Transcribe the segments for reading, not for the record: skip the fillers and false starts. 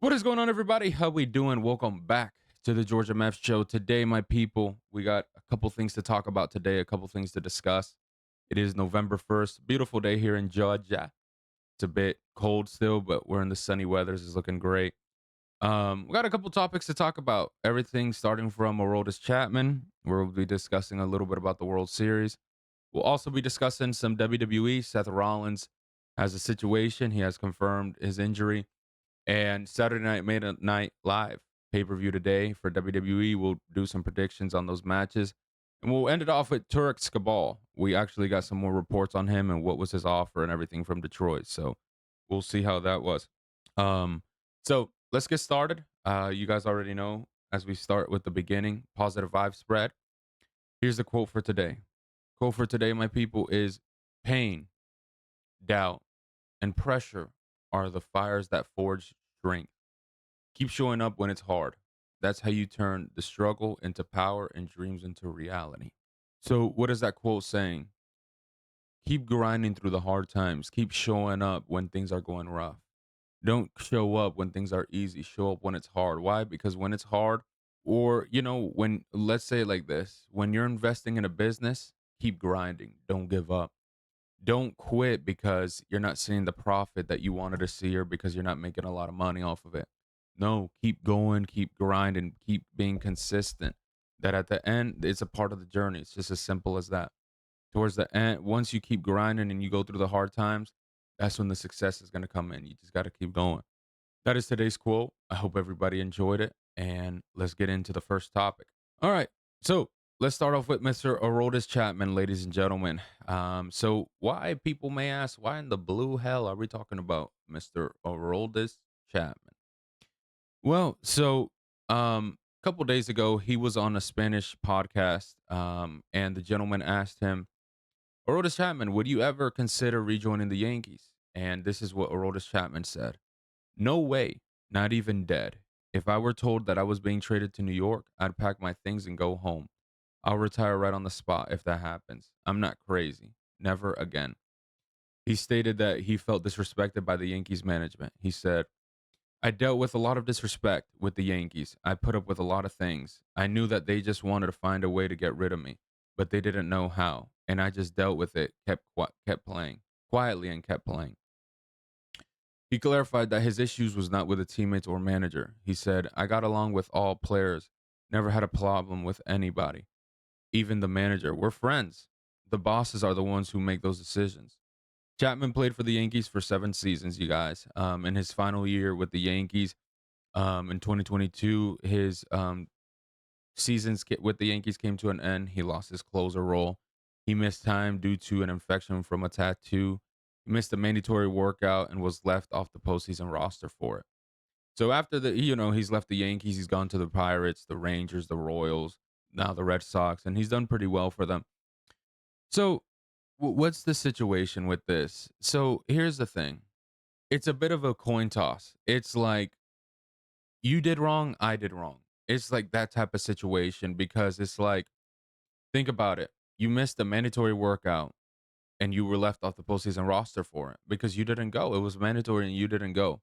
What is going on, everybody? How we doing? Welcome back to the Georgia Meth Show. Today, my people, we got a couple things to talk about today, a couple things to discuss. It is November 1st. Beautiful day here in Georgia. It's a bit cold still, but we're in the sunny weather. This is looking great. We got a couple topics to talk about. Everything starting from Aroldis Chapman, where we'll be discussing a little bit about the World Series. We'll also be discussing some WWE. Seth Rollins has a situation. He has confirmed his injury. And Saturday Night Live pay per view today for WWE. We'll do some predictions on those matches. And we'll end it off with Tarik Skubal. We actually got some more reports on him and what was his offer and everything from Detroit. So we'll see how that was. So let's get started. You guys already know as we start with the beginning, positive vibe spread. Here's the quote for today. Quote for today, my people, is pain, doubt, and pressure are the fires that forge strength. Keep showing up when it's hard. That's how you turn the struggle into power and dreams into reality. So, what is that quote saying? Keep grinding through the hard times. Keep showing up when things are going rough. Don't show up when things are easy. Show up when it's hard. Why? Because when it's hard, or, when, let's say it like this, when you're investing in a business, keep grinding. Don't give up. Don't quit because you're not seeing the profit that you wanted to see or because you're not making a lot of money off of it. No, keep going, keep grinding, keep being consistent. That at the end, it's a part of the journey. It's just as simple as that. Towards the end, once you keep grinding and you go through the hard times, that's when the success is going to come in. You just got to keep going. That is today's quote. I hope everybody enjoyed it. And let's get into the first topic. All right. So let's start off with Mr. Aroldis Chapman, ladies and gentlemen. So why people may ask, why in the blue hell are we talking about Mr. Aroldis Chapman? Well, so a couple days ago, he was on a Spanish podcast, and the gentleman asked him, Aroldis Chapman, would you ever consider rejoining the Yankees? And this is what Aroldis Chapman said. No way, not even dead. If I were told that I was being traded to New York, I'd pack my things and go home. I'll retire right on the spot if that happens. I'm not crazy. Never again. He stated that he felt disrespected by the Yankees management. He said, I dealt with a lot of disrespect with the Yankees. I put up with a lot of things. I knew that they just wanted to find a way to get rid of me, but they didn't know how. And I just dealt with it, kept playing quietly and kept playing. He clarified that his issues was not with the teammates or manager. He said, I got along with all players, never had a problem with anybody, even the manager. We're friends. The bosses are the ones who make those decisions. Chapman played for the Yankees for 7 seasons, you guys. In his final year with the Yankees, in 2022, his with the Yankees came to an end. He lost his closer role. He missed time due to an infection from a tattoo. He missed a mandatory workout and was left off the postseason roster for it. So after he's left the Yankees. He's gone to the Pirates, the Rangers, the Royals, now the Red Sox, and he's done pretty well for them. So what's the situation with this? So here's the thing. It's a bit of a coin toss. It's like you did wrong, I did wrong. It's like that type of situation because it's like, think about it. You missed a mandatory workout and you were left off the postseason roster for it because you didn't go. It was mandatory and you didn't go.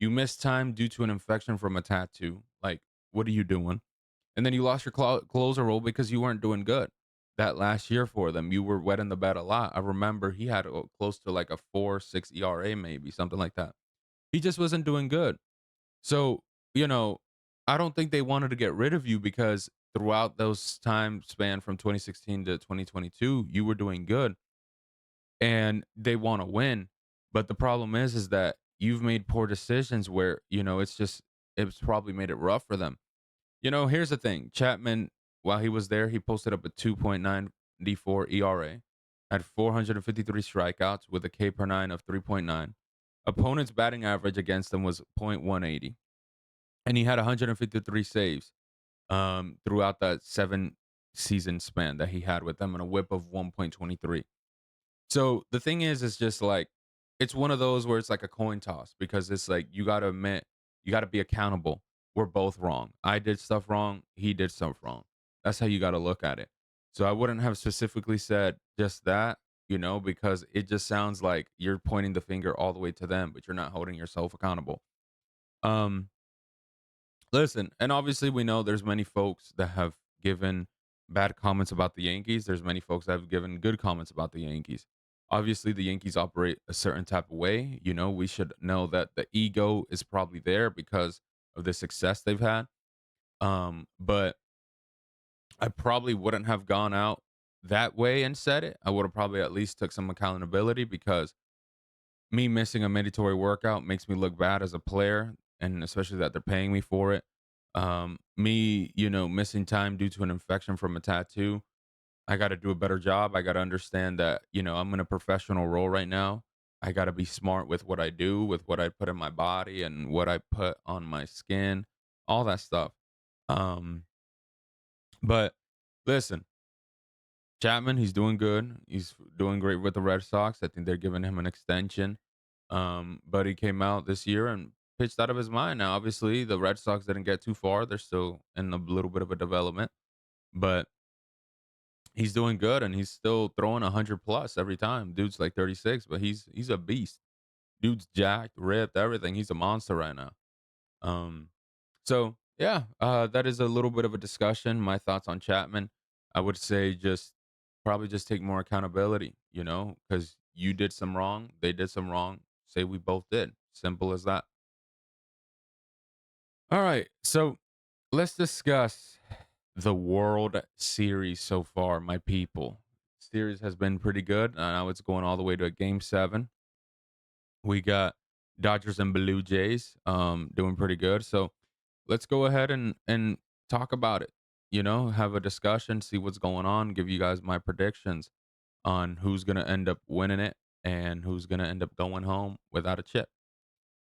You missed time due to an infection from a tattoo. Like, what are you doing? And then you lost your closer role because you weren't doing good. That last year for them, you were wet in the bed a lot. I remember he had close to like a 4.6 ERA, maybe something like that. He just wasn't doing good. So, you know, I don't think they wanted to get rid of you because throughout those time span from 2016 to 2022, you were doing good and they want to win. But the problem is that you've made poor decisions where, it's probably made it rough for them. Here's the thing. Chapman, while he was there, he posted up a 2.94 ERA, had 453 strikeouts with a K per nine of 3.9. Opponent's batting average against him was .180, and he had 153 saves throughout that 7 season span that he had with them and a whip of 1.23. So the thing is just like it's one of those where it's like a coin toss because it's like you got to admit, you got to be accountable. We're both wrong. I did stuff wrong. He did stuff wrong. That's how you got to look at it. So I wouldn't have specifically said just that, because it just sounds like you're pointing the finger all the way to them, but you're not holding yourself accountable. Listen, and obviously we know there's many folks that have given bad comments about the Yankees. There's many folks that have given good comments about the Yankees. Obviously, the Yankees operate a certain type of way. We should know that the ego is probably there because of the success they've had. But I probably wouldn't have gone out that way and said it. I would have probably at least took some accountability because me missing a mandatory workout makes me look bad as a player, and especially that they're paying me for it. Me, missing time due to an infection from a tattoo. I got to do a better job. I got to understand that, I'm in a professional role right now. I got to be smart with what I do, with what I put in my body and what I put on my skin, all that stuff. Um, but listen, Chapman, he's doing good. He's doing great with the Red Sox. I think they're giving him an extension. But he came out this year and pitched out of his mind. Now, obviously, the Red Sox didn't get too far. They're still in a little bit of a development, but he's doing good and he's still throwing 100 plus every time. Dude's like 36, but he's a beast. Dude's jacked, ripped, everything. He's a monster right now. Um, so yeah, that is a little bit of a discussion. My thoughts on Chapman. I would say just probably just take more accountability, because you did some wrong, they did some wrong. Say we both did. Simple as that. All right, so let's discuss the World Series so far, my people. Series has been pretty good. Now it's going all the way to a game 7. We got Dodgers and Blue Jays doing pretty good. So let's go ahead and talk about it. Have a discussion, see what's going on, give you guys my predictions on who's gonna end up winning it and who's gonna end up going home without a chip.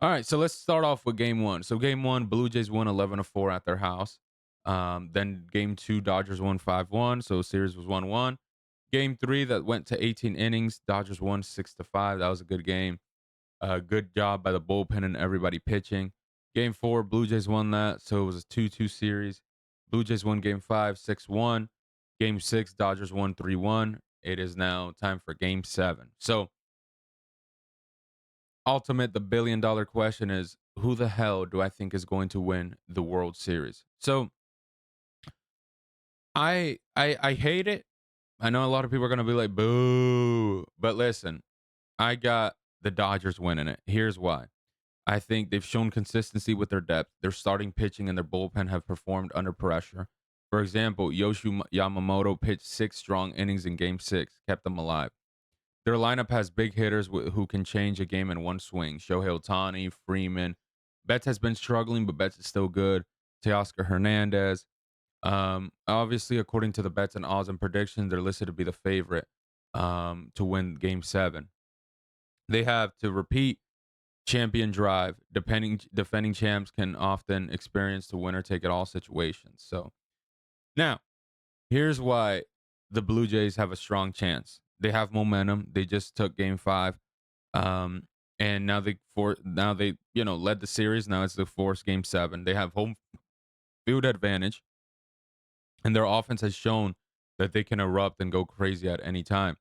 All right, so let's start off with game 1. So game 1, Blue Jays won 11-4 at their house. Then game 2, Dodgers won 5-1. So series was 1-1. Game 3 that went to 18 innings, Dodgers won 6-5. That was a good game. Good job by the bullpen and everybody pitching. Game 4, Blue Jays won that, so it was a 2-2 series. Blue Jays won game 5, 6-1. Game 6, Dodgers won 3-1. It is now time for game 7. So, ultimate, the $1 billion question is who the hell do I think is going to win the World Series? So, I hate it. I know a lot of people are gonna be like, boo. But listen, I got the Dodgers winning it. Here's why. I think they've shown consistency with their depth. Their starting pitching and their bullpen have performed under pressure. For example, Yamamoto pitched 6 strong innings in game 6, kept them alive. Their lineup has big hitters who can change a game in one swing. Shohei Ohtani, Freeman. Betts has been struggling, but Betts is still good. Teoscar Hernandez. Obviously, according to the bets and odds and predictions, they're listed to be the favorite to win game 7. They have to repeat champion drive. Defending champs can often experience the winner take it all situations. So now, here's why the Blue Jays have a strong chance. They have momentum. They just took game 5. Um, and now they led the series. Now it's the forced game 7. They have home field advantage, and their offense has shown that they can erupt and go crazy at any time.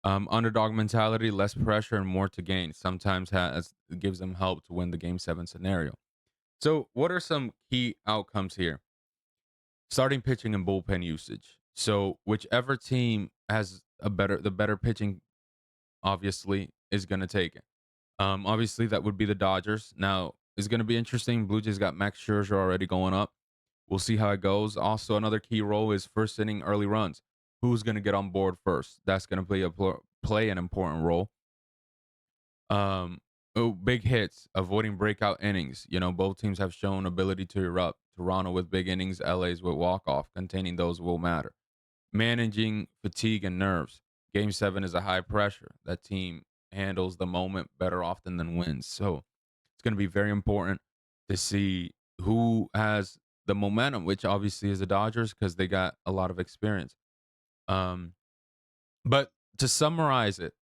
Underdog mentality, less pressure, and more to gain. Sometimes gives them help to win the game 7 scenario. So, what are some key outcomes here? Starting pitching and bullpen usage. So, whichever team has the better pitching, obviously, is going to take it. Obviously, that would be the Dodgers. Now, it's going to be interesting. Blue Jays got Max Scherzer already going up. We'll see how it goes. Also, another key role is first inning early runs. Who's going to get on board first? That's going to play an important role. Big hits, avoiding breakout innings. Both teams have shown ability to erupt. Toronto with big innings, LA's with walk off. Containing those will matter. Managing fatigue and nerves. Game 7 is a high pressure. That team handles the moment better often than wins. So it's going to be very important to see who has the momentum, which obviously is the Dodgers because they got a lot of experience. But to summarize it,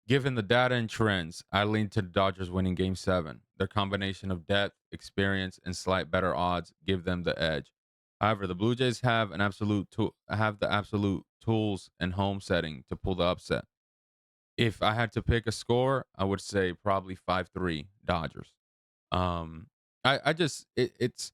given the data and trends, I lean to the Dodgers winning game 7. Their combination of depth, experience, and slight better odds give them the edge. However, the Blue Jays have the absolute tools and home setting to pull the upset. If I had to pick a score, I would say probably 5-3 Dodgers. Um, it's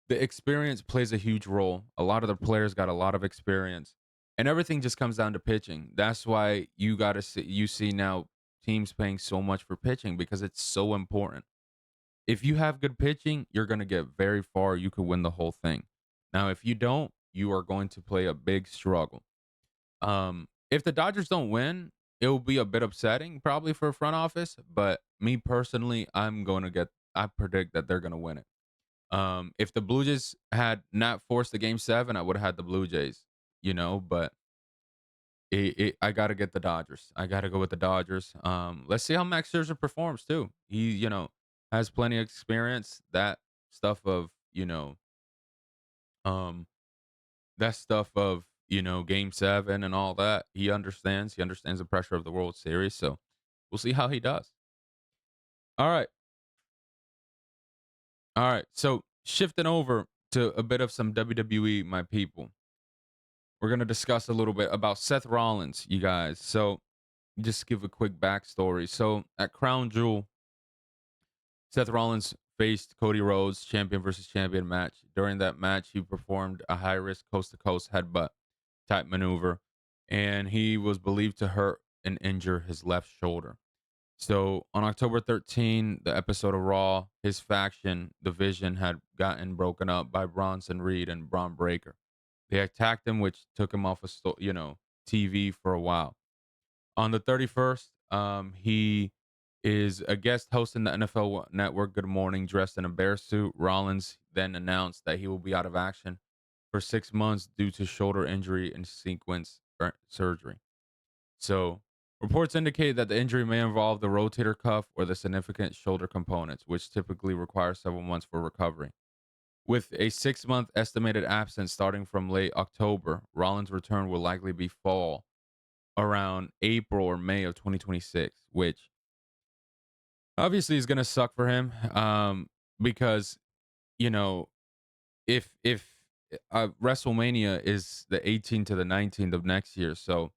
the experience plays a huge role. A lot of the players got a lot of experience, and everything just comes down to pitching. That's why you see now teams paying so much for pitching because it's so important. If you have good pitching, you're going to get very far. You could win the whole thing. Now, if you don't, you are going to play a big struggle. If the Dodgers don't win, it will be a bit upsetting probably for a front office, but me personally, I predict that they're going to win it. If the Blue Jays had not forced the game 7, I would have had the Blue Jays, but I got to get the Dodgers. I got to go with the Dodgers. Let's see how Max Scherzer performs too. He, has plenty of experience. Stuff of, um, that stuff of, game 7 and all that. He understands. He understands the pressure of the World Series. So we'll see how he does. All right. All right. So shifting over to a bit of some WWE, my people. We're going to discuss a little bit about Seth Rollins, you guys. So just give a quick backstory. So at Crown Jewel, Seth Rollins faced Cody Rhodes, champion versus champion match. During that match, he performed a high risk coast to coast headbutt type maneuver, and he was believed to hurt and injure his left shoulder. So on October 13, the episode of Raw, his faction, the Vision, had gotten broken up by Bronson Reed and Braun Breaker. They attacked him, which took him off of TV for a while. On the 31st, he is a guest hosting the NFL Network Good Morning dressed in a bear suit. Rollins then announced that he will be out of action for 6 months due to shoulder injury and sequence surgery. So, reports indicate that the injury may involve the rotator cuff or the significant shoulder components, which typically require several months for recovery. With a 6-month estimated absence starting from late October, Rollins' return will likely be fall around April or May of 2026, which obviously is going to suck for him because, you know, if WrestleMania is the 18th to the 19th of next year, so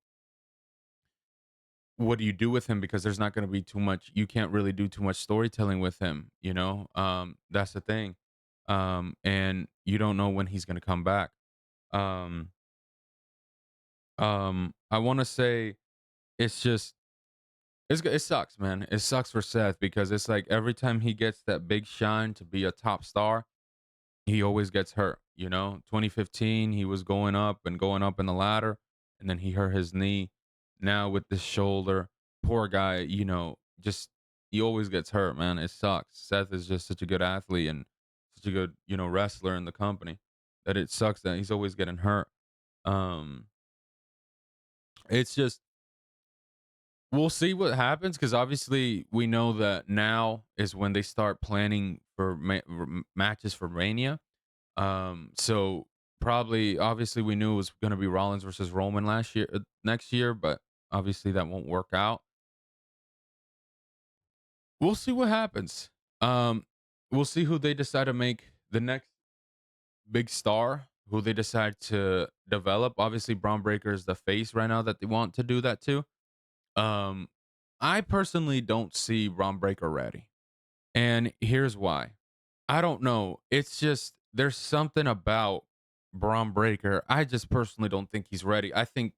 what do you do with him? Because there's not going to be too much. You can't really do too much storytelling with him. That's the thing. And you don't know when he's going to come back. Um, I want to say it's just it sucks, man. It sucks for Seth because it's like every time he gets that big shine to be a top star, he always gets hurt. 2015, he was going up in the ladder, and then he hurt his knee. Now with the shoulder, poor guy, just he always gets hurt, man. It sucks. Seth is just such a good athlete and such a good, wrestler in the company that it sucks that he's always getting hurt. Um, it's just we'll see what happens because obviously we know that now is when they start planning for matches for Mania. So probably, obviously, we knew it was going to be Rollins versus Roman next year, but obviously that won't work out. We'll see what happens. Um, we'll see who they decide to make the next big star, who they decide to develop. Obviously, Braun Breaker is the face right now that they want to do that to. Um, I personally don't see Braun Breaker ready, and here's why. I don't know. It's just there's something about Braun Breaker. I just personally don't think he's ready. I think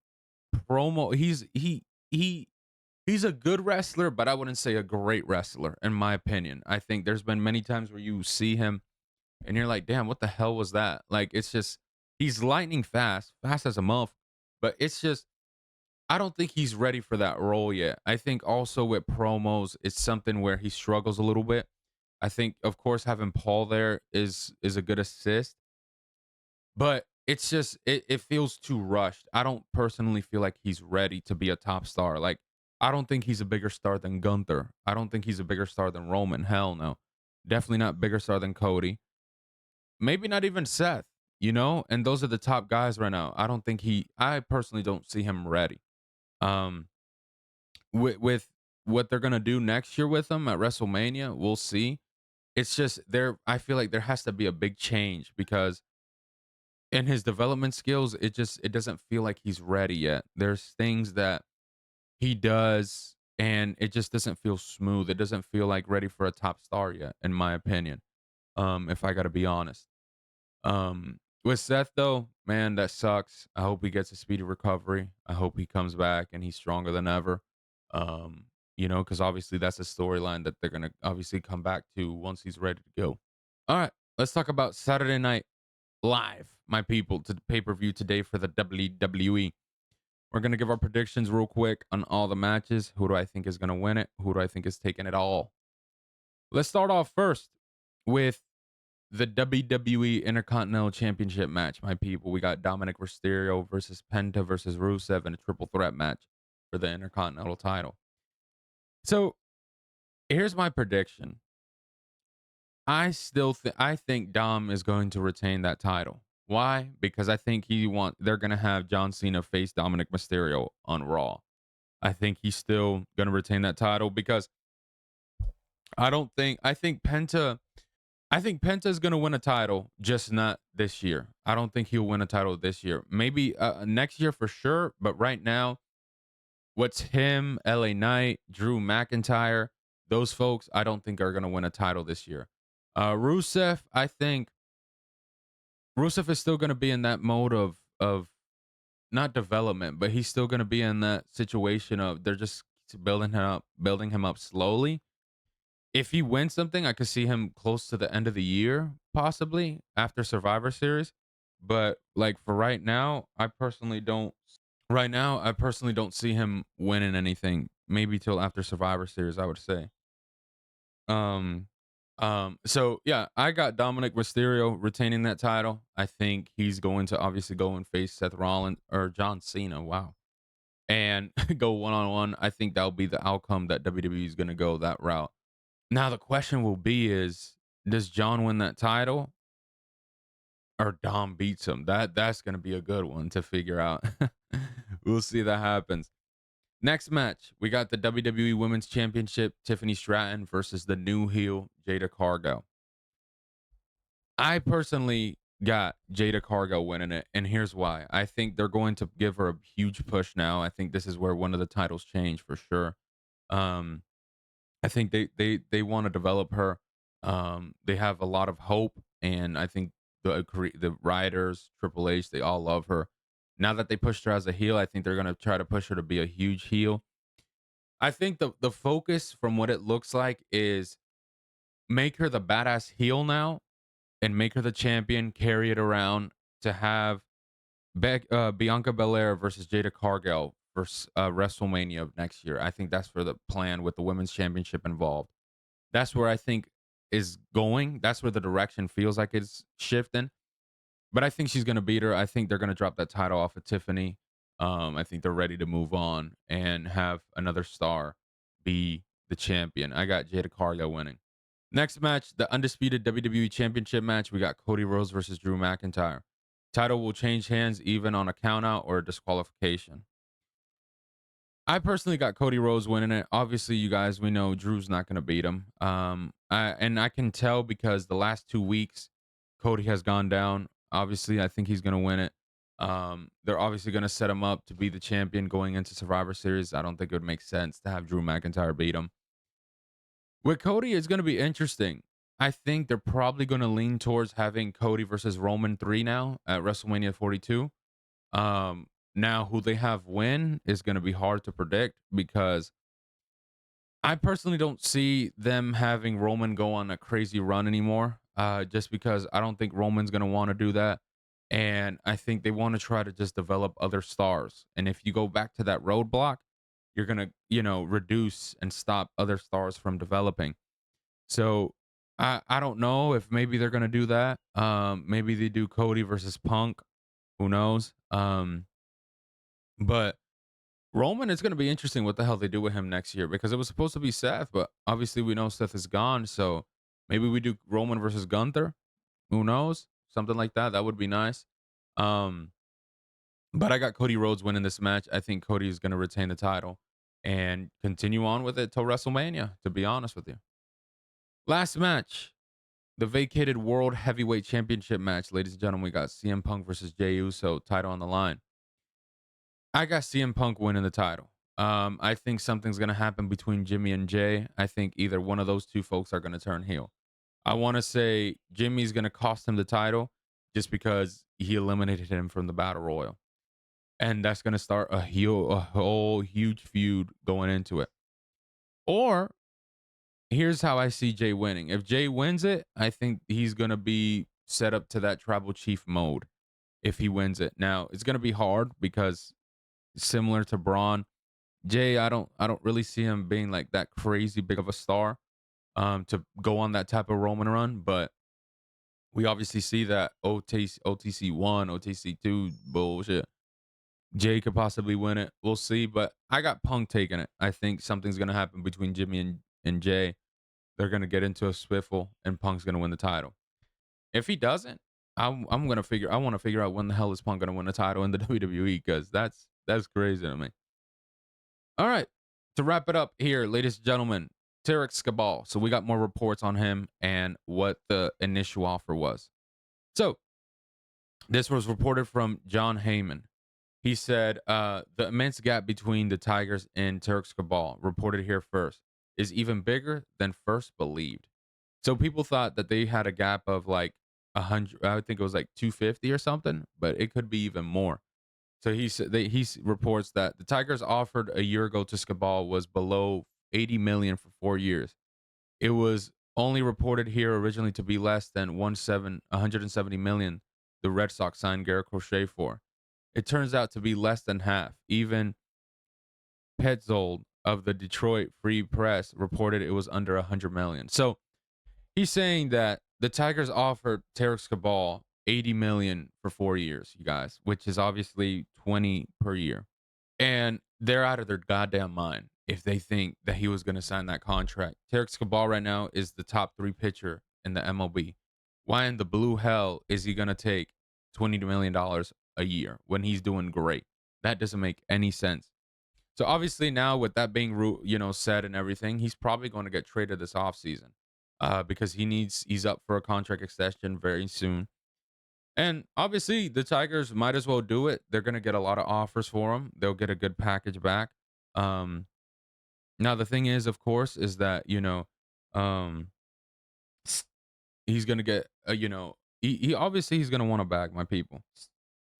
promo he's a good wrestler, but I wouldn't say a great wrestler in my opinion. I think there's been many times where you see him and you're like, "Damn, what the hell was that?" Like it's just he's lightning fast, fast as a muff, but it's just I don't think he's ready for that role yet. I think also with promos, it's something where he struggles a little bit. I think, of course, having Paul there is a good assist, but it's just it feels too rushed. I don't personally feel like he's ready to be a top star. Like I don't think he's a bigger star than Gunther. I don't think he's a bigger star than Roman. Hell no, definitely not bigger star than Cody. Maybe not even Seth. And those are the top guys right now. I don't think he. I personally don't see him ready. Um, with what they're gonna do next year with him at WrestleMania, we'll see. It's just there. I feel like there has to be a big change because in his development skills, it doesn't feel like he's ready yet. There's things that he does, and it just doesn't feel smooth. It doesn't feel like ready for a top star yet, in my opinion. If I got to be honest. With Seth though, man, that sucks. I hope he gets a speedy recovery. I hope he comes back and he's stronger than ever. Um, because obviously that's a storyline that they're gonna obviously come back to once he's ready to go. All right, let's talk about Saturday Night Live, my people, to the pay-per-view today for the WWE. We're gonna give our predictions real quick on all the matches. Who do I think is gonna win it? Who do I think is taking it all? Let's start off first with the WWE Intercontinental Championship match, my people. We got Dominic Mysterio versus Penta versus Rusev in a triple threat match for the Intercontinental title. So here's my prediction. I think Dom is going to retain that title. Why? Because I think they're gonna have John Cena face Dominic Mysterio on Raw. I think he's still gonna retain that title because I don't think I think Penta's going to win a title, just not this year. I don't think he'll win a title this year. Maybe next year for sure. But right now, what's him, LA Knight, Drew McIntyre, those folks, I don't think are going to win a title this year. Rusev, I think Rusev is still going to be in that mode of not development, but he's still going to be in that situation of they're just building him up slowly. If he wins something, I could see him close to the end of the year, possibly after Survivor Series. But like for right now, I personally don't. Right now, I personally don't see him winning anything. Maybe till after Survivor Series, I would say. Um, So yeah, I got Dominic Mysterio retaining that title. I think he's going to obviously go and face Seth Rollins or John Cena. Wow, and go one on one. I think that'll be the outcome that WWE is going to go that route. Now the question will be is does John win that title or Dom beats him? That's gonna be a good one to figure out. We'll see that happens. Next match, we got the WWE Women's Championship, Tiffany Stratton versus the new heel, Jada Cargo. I personally got Jada Cargo winning it, and here's why. I think they're going to give her a huge push now. I think this is where one of the titles change for sure. Um, I think they want to develop her. They have a lot of hope, and I think the writers, Triple H, they all love her. Now that they pushed her as a heel, I think they're gonna try to push her to be a huge heel. I think the focus from what it looks like is make her the badass heel now, and make her the champion, carry it around to have Bianca Belair versus Jada Cargill versus WrestleMania of next year. I think that's for the plan with the women's championship involved. That's where I think is going. That's where the direction feels like it's shifting. But I think she's gonna beat her. I think they're gonna drop that title off of Tiffany. I think they're ready to move on and have another star be the champion. I got Jada Cargill winning. Next match, the undisputed WWE Championship match. We got Cody Rhodes versus Drew McIntyre. Title will change hands even on a countout or a disqualification. I personally got Cody Rhodes winning it. Obviously, you guys, we know Drew's not going to beat him. I can tell because the last 2 weeks, Cody has gone down. Obviously, I think he's going to win it. They're obviously going to set him up to be the champion going into Survivor Series. I don't think it would make sense to have Drew McIntyre beat him. With Cody, it's going to be interesting. I think they're probably going to lean towards having Cody versus Roman 3 now at WrestleMania 42. Now who they have win is going to be hard to predict because I personally don't see them having Roman go on a crazy run anymore. Just because I don't think Roman's going to want to do that. And I think they want to try to just develop other stars. And if you go back to that roadblock, you're going to, reduce and stop other stars from developing. So I don't know if maybe they're going to do that. Maybe they do Cody versus Punk. Who knows? But Roman, it's going to be interesting what the hell they do with him next year because it was supposed to be Seth, but obviously we know Seth is gone. So maybe we do Roman versus Gunther. Who knows? Something like that. That would be nice. Um, but I got Cody Rhodes winning this match. I think Cody is going to retain the title and continue on with it till WrestleMania, to be honest with you. Last match, the vacated World Heavyweight Championship match. Ladies and gentlemen, we got CM Punk versus Jey Uso, title on the line. I got CM Punk winning the title. I think something's gonna happen between Jimmy and Jay. I think either one of those two folks are gonna turn heel. I want to say Jimmy's gonna cost him the title. just because he eliminated him from the battle royal. And that's gonna start a whole huge feud going into it. Or here's how I see Jay winning. If Jay wins it, I think he's gonna be set up to that tribal chief mode if he wins it. Now it's gonna be hard because similar to Braun, Jay, I don't really see him being like that crazy big of a star to go on that type of Roman run, but we obviously see that OTC one, OTC two bullshit. Jay could possibly win it. We'll see, but I got Punk taking it. I think something's gonna happen between Jimmy and Jay. They're gonna get into a swiffle, and Punk's gonna win the title. If he doesn't, I'm gonna figure. I want to figure out when the hell is Punk gonna win the title in the WWE because that's crazy to me. All right, to wrap it up here, ladies and gentlemen, Tarik Skubal. So we got more reports on him and what the initial offer was. So this was reported from John Heyman. He said the immense gap between the Tigers and Tarik Skubal, reported here first, is even bigger than first believed. So people thought that they had a gap of like 100, I think it was like 250 or something, but it could be even more. So he said reports that the Tigers offered a year ago to Skubal was below 80 million for 4 years. It was only reported here originally to be less than 170 million the Red Sox signed Garrett Crochet for. It turns out to be less than half. Even Petzold of the Detroit Free Press reported it was under 100 million. So he's saying that the Tigers offered Tarik Skubal 80 million for 4 years, you guys, which is obviously 20 per year. And they're out of their goddamn mind if they think that he was going to sign that contract. Tarik Skubal right now is the top three pitcher in the MLB. Why in the blue hell is he going to take $20 million a year when he's doing great? That doesn't make any sense. So obviously now with that being said and everything, he's probably going to get traded this offseason because he's up for a contract extension very soon. And obviously, the Tigers might as well do it. They're going to get a lot of offers for him. They'll get a good package back. Um, Now the thing is, of course, is that um, he's going to get he obviously he's going to want a bag, my people.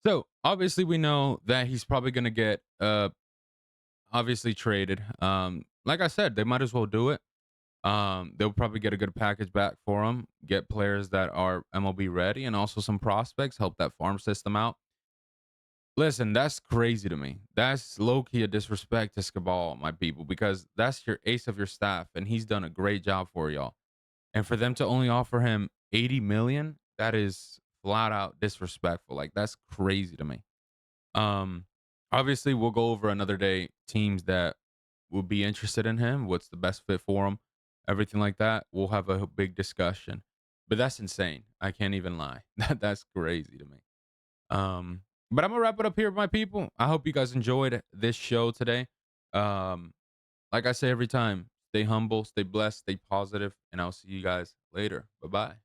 So obviously, we know that he's probably going to get obviously traded. Like I said, they might as well do it. They'll probably get a good package back for him, get players that are MLB ready, and also some prospects, help that farm system out. Listen, that's crazy to me. That's low key a disrespect to Skubal, my people, because that's your ace of your staff, and he's done a great job for y'all. And for them to only offer him 80 million, that is flat out disrespectful. Like that's crazy to me. Um, Obviously, we'll go over another day teams that will be interested in him, what's the best fit for him, everything like that. We'll have a big discussion. But that's insane. I can't even lie. That's crazy to me. Um, but I'm gonna wrap it up here, my people. I hope you guys enjoyed this show today. Um, like I say every time, stay humble, stay blessed, stay positive, and I'll see you guys later. Bye bye.